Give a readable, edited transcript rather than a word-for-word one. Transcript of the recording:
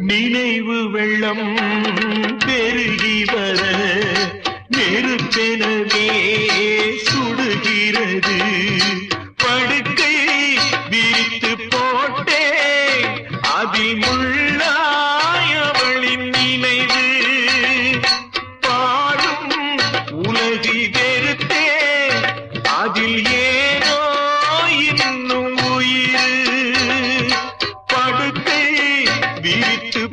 நினைவு வெள்ளம் பெருகி வர நெருப்பெனவே சுடுகிறது. படுக்கை விரித்து போட்டே அதில் முள்ளாய் அவளின் நினைவு. பாடும் உலகி வெறுத்தே அதில் ஏனோ இன்னும் உயிர். படுக்கை விரித்து